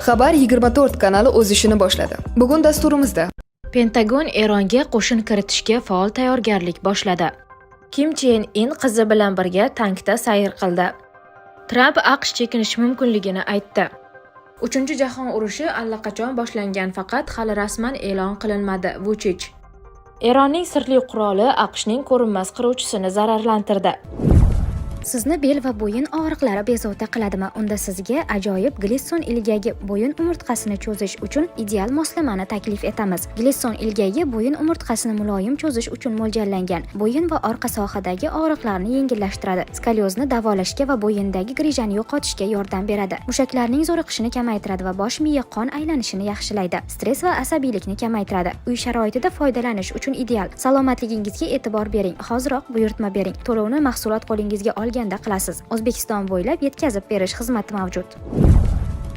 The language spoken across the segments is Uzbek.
Xabar 24 kanali o'z ishini boshladi. Bugun dasturimizda Pentagon Eronga qo'shin kiritishga faol tayyorgarlik boshladi. Kim Chen In qizi bilan birga tankda sayr qildi. Tramp AQSh chekinishi mumkinligini aytdi. 3-jahon urushi allaqachon boshlangan, faqat hali rasman e'lon qilinmadi. Vuchich. Eronning sirli quroli AQShning ko'rinmas qiruvchisini zararlantirdi. Sizni bel va bo'yin og'riqlari bezovta qiladimi? Unda sizga ajoyib Glisson ilgagi bo'yin umurtqasini cho'zish uchun ideal moslamani taklif etamiz. Glisson ilgagi bo'yin umurtqasini muloyim cho'zish uchun mo'ljallangan. Bo'yin va orqa sohadagi og'riqlarni yengillashtiradi. Skoliozni davolashga va bo'yindagi grijani yo'qotishga yordam beradi. Mushaklarning zo'riqishini kamaytiradi va bosh miya qon aylanishini yaxshilaydi. Stress va asabiylikni kamaytiradi. Uy sharoitida foydalanish uchun ideal. Salomatligingizga e'tibor bering. Hoziroq buyurtma bering. To'lovni mahsulot qo'lingizga qilasiz. O'zbekiston bo'ylab yetkazib berish xizmati mavjud.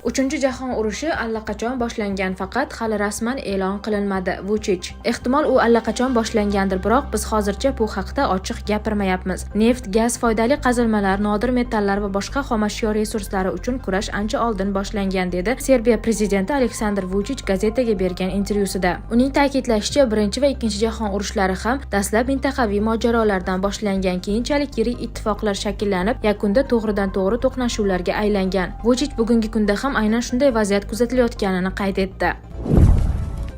3-jahon urushi allaqachon boshlangan, faqat hali rasman e'lon qilinmadi. Vuchich. Ehtimol u allaqachon boshlangandir, biroq biz hozircha bu haqda ochiq gapirmayapmiz. Neft, gaz, foydali qazilmalar, nodir metallar va boshqa xomashyo resurslari uchun kurash ancha oldin boshlangan, dedi Serbiya prezidenti Aleksandr Vuchich gazetaga bergan intervyusida. Uning ta'kidlashicha, 1 va 2-jahon urushlari ham dastlab mintaqaviy mojarolardan boshlangan, keyinchalik yirik ittifoqlar shakllanib, yakunda to'g'ridan-to'g'ri to'qnashuvlarga aylangan. Vuchich bugungi kunda ham aynan shunday vaziyat kuzatilayotganini qayd etdi.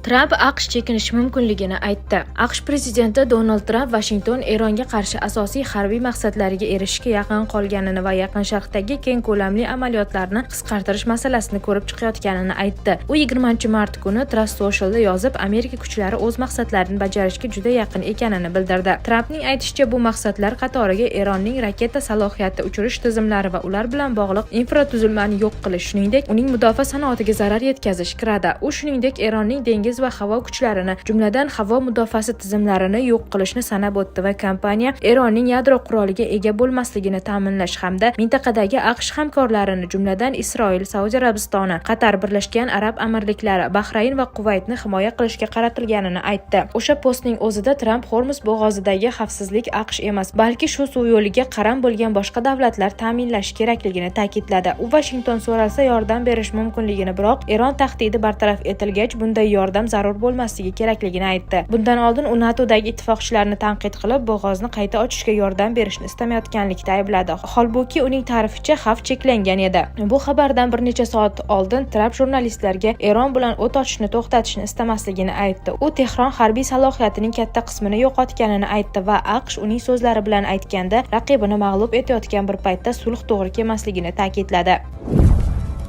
Tramp AQSh chekinishi mumkinligini aytdi. AQSh prezidenti Donald Tramp Washington Eronga qarshi asosiy harbiy maqsadlariga erishishga yaqin qolganini va Yaqin Sharqdagi keng ko'lamli amaliyotlarni qisqartirish masalasini ko'rib chiqayotganini aytdi. U 20-mart kuni Trust Social'da yozib, Amerika kuchlari o'z maqsadlarini bajarishga juda yaqin ekanini bildirdi. Trampning aytishicha, bu maqsadlar qatoriga Eronning raketa salohiyati, uchirish tizimlari va ular bilan bog'liq infratuzilmani yo'q qilish, shuningdek, uning mudofaa sanoatiga zarar yetkazish kiradi. U shuningdek Eronning dengiz va havo kuchlarini, jumladan havo mudofaasi tizimlarini yo'q qilishni sanab o'tdi va kompaniya Eronning yadro quroliga ega bo'lmasligini ta'minlash hamda mintaqadagi AQSh hamkorlarini, jumladan Isroil, Saudiya Arabistoni, Qatar, Birlashgan Arab Amirliklari, Bahrayn va Kuvaytni himoya qilishga qaratilganini aytdi. O'sha postning o'zida Tramp Hormuz bo'g'ozidagi xavfsizlik AQSh emas, balki shu suv yo'liga qaram bo'lgan boshqa davlatlar ta'minlashi kerakligini ta'kidladi. U Washington so'ralsa yordam berish mumkinligini, biroq Eron tahdidi bartaraf etilgach bunday yordam zarur bo'lmasligi kerakligini aytdi. Bundan oldin u NATOdagi ittifoqchilarni tanqid qilib, bo'g'ozni qayta ochishga yordam berishni istamayotganlikda aybladi. Holbuki uning ta'rificha xavf cheklangan edi. Bu xabardan bir necha soat oldin Tramp jurnalistlarga Eron bilan o't ochishni to'xtatishni istamasligini aytdi. U Tehron harbiy salohiyatining katta qismini yo'qotganini aytdi va AQSh uning so'zlari bilan aytganda raqibini mag'lub etayotgan bir paytda sulh to'g'ri kelmasligini ta'kidladi.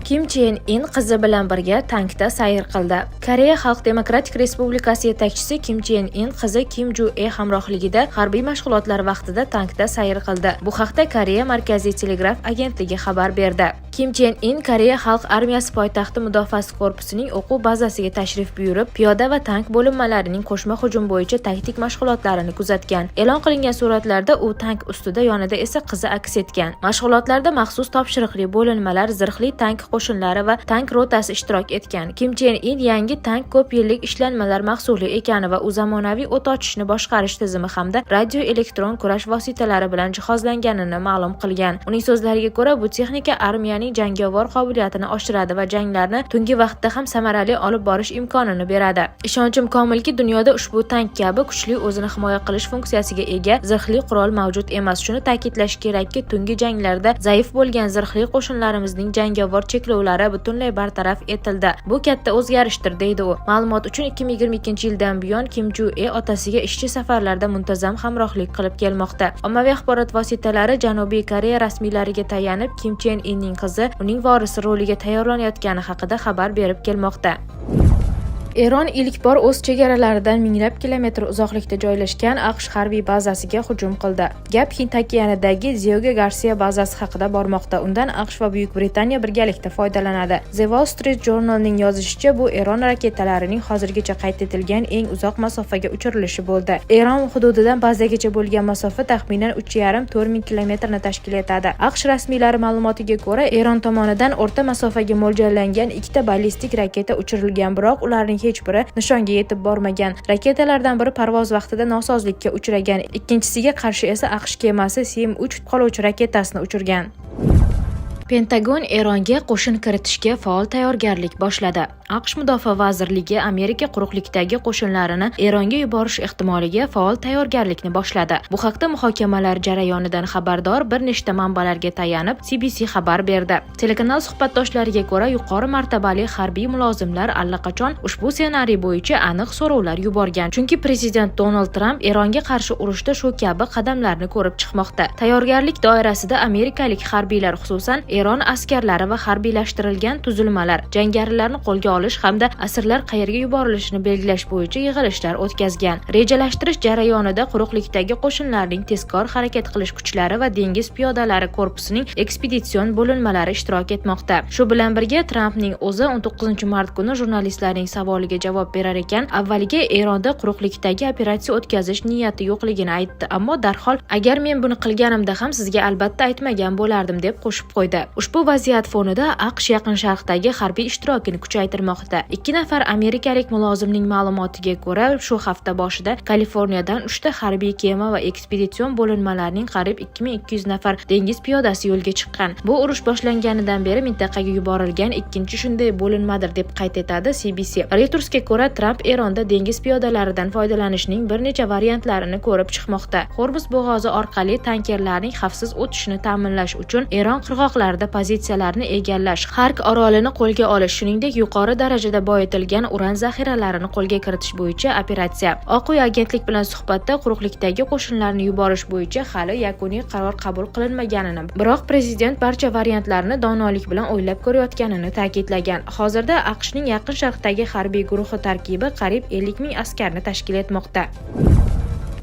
Kim Chen In qizi bilan birga tankda sayr qildi. Koreya Xalq Demokratik Respublikasi yetakchisi Kim Chen In qizi Kim Ju-e hamrohligida harbiy mashg'ulotlar vaqtida tankda sayr qildi. Bu haqda Koreya Markaziy telegraf agentligi xabar berdi. Kim Chen In Koreya Xalq armiyasi poytaxti mudofaasi korpusining o'quv bazasiga tashrif buyurib, piyoda va tank bo'linmalarining qo'shma hujum bo'yicha taktik mashg'ulotlarini kuzatgan. E'lon qilingan suratlarda u tank ustida, yonida esa qizi aks etgan. Mashg'ulotlarda maxsus topshiriqli bo'linmalar, zirhli tank qo'shinlari va tank rotasi ishtirok etgan. Kim Chen In yangi tank ko'p yillik ishlanmalar mahsuli ekani va u zamonaviy o't ochishni boshqarish tizimi hamda radioelektron kurash vositalari bilan jihozlanganini ma'lum qilgan. Uning so'zlariga ko'ra, bu texnika armiyaning jangovar qobiliyatini oshiradi va janglarni tungi vaqtda ham samarali olib borish imkonini beradi. Ishonchim komilki, dunyoda ushbu tank kabi kuchli, o'zini himoya qilish funksiyasiga ega zirhli qurol mavjud emas. Shuni ta'kidlash kerakki, tungi janglarda zaif bo'lgan zirhli qo'shinlarimizning jangovar cheklovlari butunlay bartaraf etildi. Bu katta o'zgarishdir, deydi u. Ma'lumot uchun 2022-yildan buyon Kim Ju-e otasiga ishchi safarlarda muntazam hamrohlik qilib kelmoqda. Ommaviy axborot vositalari Janubiy Koreya rasmiylariga tayanib, Kim Chen Inning qizi uning vorisi roliga tayyorlanayotgani haqida xabar berib kelmoqda. Eron ilk bor o'z chegaralaridan minglab kilometr uzoqlikda joylashgan AQSh harbiy bazasiga hujum qildi. Gap Hind okeanidagi Diego Garcia bazasi haqida bormoqda. Undan AQSh va Buyuk Britaniya birgalikda foydalanadi. The Wall Street Journal'ning yozishicha, bu Eron raketalarining hozirgacha qayd etilgan eng uzoq masofaga uchirilishi bo'ldi. Eron hududidan bazagacha bo'lgan masofa taxminan 3,5-4 ming kilometrni tashkil etadi. AQSh rasmiylari ma'lumotiga ko'ra, Eron tomonidan o'rta masofaga mo'ljallangan 2 ta ballistik raketa uchirilgan, biroq ularning hech biri nishonga yetib bormagan. Raketalardan biri parvoz vaqtida nosozlikka uchragan, ikkinchisiga qarshi esa AQSh kemasi Sim-3 qoluvchi raketasini uchirgan. Pentagon Eronga qo'shin kiritishga faol tayyorgarlik boshladi. AQSh Mudofaa vazirligi Amerika quruqlikdagi qo'shinlarini Eronga yuborish ehtimoliga faol tayyorgarlikni boshladi. Bu haqda muhokamalar jarayonidan xabardor bir nechta manbalarga tayanib CBC xabar berdi. Telekanal suhbatdoshlariga ko'ra, yuqori martabali harbiy mulozimlar allaqachon ushbu ssenariy bo'yicha aniq so'rovlar yuborgan. Chunki prezident Donald Tramp Eronga qarshi urushda shu kabi qadamlarni ko'rib chiqmoqda. Tayyorgarlik doirasida amerikalik harbiylar, xususan Eron askarlari va harbiylashtirilgan tuzilmalar jangarilarni qo'lga olish hamda asirlar qayerga yuborilishini belgilash bo'yicha yig'ilishlar o'tkazgan. Rejalashtirish jarayonida quruqlikdagi qo'shinlarning tezkor harakat qilish kuchlari va dengiz piyodalari korpusining ekspeditsion bo'linmalari ishtirok etmoqda. Shu bilan birga Trampning o'zi 19-mart kuni jurnalistlarning savoliga javob berar ekan, avvaliga Eronda quruqlikdagi operatsiya o'tkazish niyati yo'qligini aytdi, ammo darhol agar men buni qilganimda ham sizga albatta aytmagan bo'lardim deb qo'shib qo'ydi. Ushbu vaziyat fonida AQSh Yaqin Sharqdagi harbiy ishtirokini kuchaytirmoqda. 2 nafar amerikalik mulozimning ma'lumotiga ko'ra, shu hafta boshida Kaliforniyadan 3 ta harbiy kema va ekspeditsion bo'linmalarning qariyb 2200 nafar dengiz piyodasi yo'lga chiqqan. Bu urush boshlanganidan beri mintaqaga yuborilgan ikkinchi shunday bo'linmadir deb qayd etadi CBC. Reutersga ko'ra, Tramp Eronda dengiz piyodalaridan foydalanishning bir necha variantlarini ko'rib chiqmoqda. Hormuz bo'g'ozi orqali tankerlarning xavfsiz o'tishini ta'minlash uchun Eron qirg'oqlarida pozitsiyalarni egallash, Xark orolini qo'lga olish, shuningdek yuqori darajada boyitilgan uran zaxiralarini qo'lga kiritish bo'yicha operatsiya. Oq uy agentlik bilan suhbatda quruqlikdagi qo'shinlarni yuborish bo'yicha hali yakuniy qaror qabul qilinmaganini, biroq prezident barcha variantlarni donolik bilan o'ylab ko'rayotganini ta'kidlagan. Hozirda AQShning Yaqin Sharqdagi harbiy guruhi tarkibi qariyb 50 ming askarni tashkil etmoqda.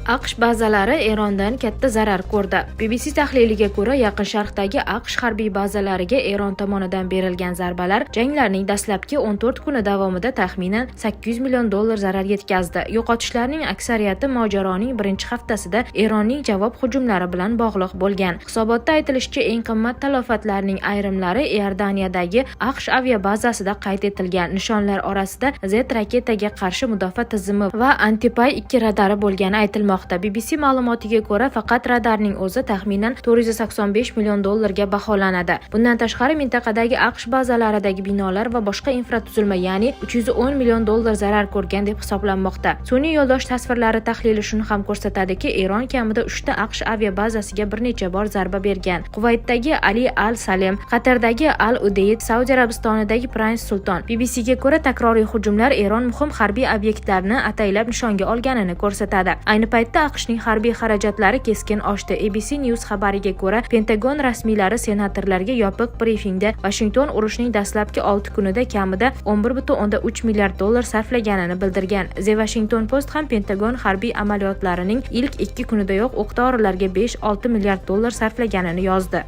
AQSh bazalari Erondan katta zarar ko'rdi. BBC tahliliga ko'ra, Yaqin Sharqdagi AQSh harbiy bazalariga Eron tomonidan berilgan zarbalar janglarning dastlabki 14 kuni davomida taxminan $800 million zarar yetkazdi. Yo'qotishlarning aksariyati mojaroning birinchi haftasida Eronning javob hujumlari bilan bog'liq bo'lgan. Hisobotda aytilishicha, eng qimmat talofatlarning ayrimlari Iordaniyadagi AQSh aviabazasida qayd etilgan. Nishonlar orasida Z raketaga qarshi mudofaa tizimi va Antipay 2 radari bo'lgani aytilmoqda. BBC ma'lumotiga ko'ra, faqat radarning o'zi taxminan $485 million ga baholanadi. Bundan tashqari mintaqadagi AQSh bazalaridagi binolar va boshqa infratuzilma, ya'ni $310 million zarar ko'rgan deb hisoblanmoqda. Sun'iy yo'ldosh tasvirlari tahlili shuni ham ko'rsatadiki, Eron kamida 3 ta AQSh aviabazasiga bir necha bor zarba bergan. Quvaytdagi Ali Al Salem, Qatardagi Al Udeyd, Saudiya Arabistonidagi Prince Sulton. BBCga ko'ra, takroriy hujumlar Eron muhim harbiy obyektlarni ataylab nishonga olganini ko'rsatadi. Ayni paytda AQShning harbiy xarajatlari keskin oshdi. ABC News xabariga ko'ra, Pentagon rasmiylari senatorlarga yopiq brifingda Washington urushning dastlabki 6 kunida kamida $11.3 milliard sarflaganini bildirgan. The Washington Post ham Pentagon harbiy amaliyotlarining ilk 2 kunidayoq o'q-dorilarga 5-6 milliard dollar sarflaganini yozdi.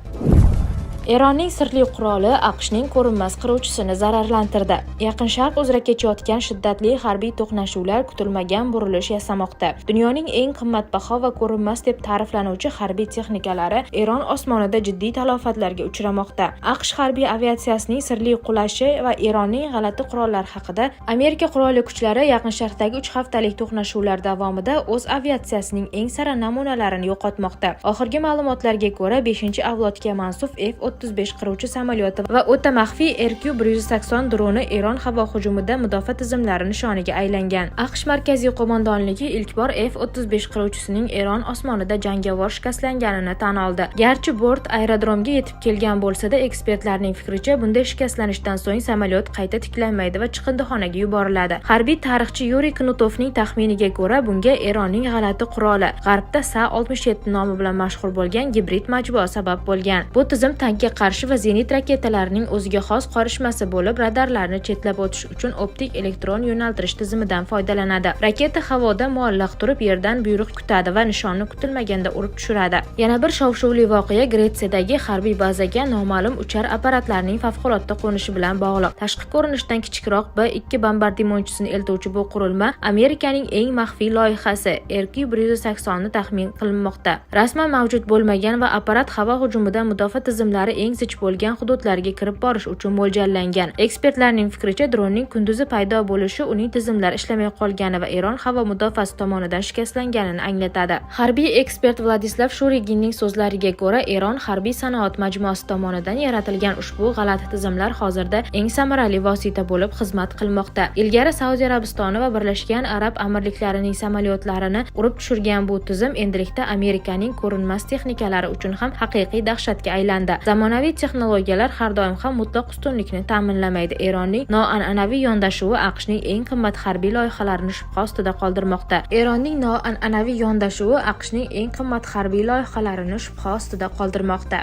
Eronning sirli quroli AQShning ko'rinmas qiruvchisini zararlantirdi. Yaqin Sharq uzra kechayotgan shiddatli harbiy to'qnashuvlar kutilmagan burilish yasamoqda. Dunyoning eng qimmatbaho va ko'rinmas deb ta'riflanuvchi harbiy texnikalari Eron osmonida jiddiy talofatlarga uchramoqda. AQSh harbiy aviatsiyasining sirli qulashi va Eronning g'alati qurollari haqida Amerika qurolli kuchlari Yaqin Sharqdagi 3 haftalik to'qnashuvlar davomida o'z aviatsiyasining eng sara namunalarini yo'qotmoqda. Oxirgi ma'lumotlarga ko'ra, 5-avlodga mansub F-35 qiruvchi samolyoti va o'ta maxfiy RQ-180 droni Eron havo hujumida mudofaa tizimlari nishoniga aylangan. AQSh markaziy qo'mondonligi ilk bor F-35 qiruvchisining Eron osmonida jangovar shikastlanganini tan oldi. Garchi bort aerodromga yetib kelgan bo'lsa-da, ekspertlarning fikricha, bunday shikastlanishdan so'ng samolyot qayta tiklanmaydi va chiqindixonaga yuboriladi. Harbiy tarixchi Yuriy Knutovning taxminiga ko'ra, bunga Eronning g'alati quroli, G'arbda Sa-67 nomi bilan mashhur bo'lgan gibrid majmua sabab bo'lgan. Bu tizim tankga qarshi va zenit raketalarining o'ziga xos qorishmasi bo'lib, radarlarni chetlab o'tish uchun optik elektron yo'naltirish tizimidan foydalanadi. Raketa havoda muallaq turib, yerdan buyruq kutadi va nishonni kutilmaganda urib tushiradi. Yana bir shov-shuvli voqea Gretsiyadagi harbiy bazaga noma'lum uchar apparatlarning favqulodda qo'nishi bilan bog'liq. Tashqi ko'rinishdan kichikroq B-2 bombardimonchasini eltuvchi bu qurilma Amerikaning eng maxfiy loyihasi RQ-180 ni taxmin qilinmoqda. Rasman mavjud bo'lmagan va apparat havo hujumida mudofaa tizimlari xizmatlari eng zich bo'lgan hududlarga kirib borish uchun mo'ljallangan. Ekspertlarning fikricha, dronning kunduzi paydo bo'lishi uning tizimlari ishlamay qolgani va Eron havo mudofaasi tomonidan shikastlanganini anglatadi. Harbiy ekspert Vladislav Shuriginning so'zlariga ko'ra, Eron harbiy sanoat majmuasi tomonidan yaratilgan ushbu g'alati tizimlar hozirda eng samarali vosita bo'lib xizmat qilmoqda. Ilgari Saudiya Arabistoni va Birlashgan Arab Amirliklarining samolyotlarini urib tushirgan bu tizim endilikda Amerikaning ko'rinmas texnikalari uchun ham haqiqiy dahshatga aylandi. Zamonaviy texnologiyalar har doim ham mutlaq ustunlikni ta'minlamaydi. Eronning noan'anaviy yondashuvi AQShning eng qimmat harbiy loyihalarini shubha ostida qoldirmoqda. Eronning noan'anaviy yondashuvi AQShning eng qimmat harbiy loyihalarini shubha ostida qoldirmoqda.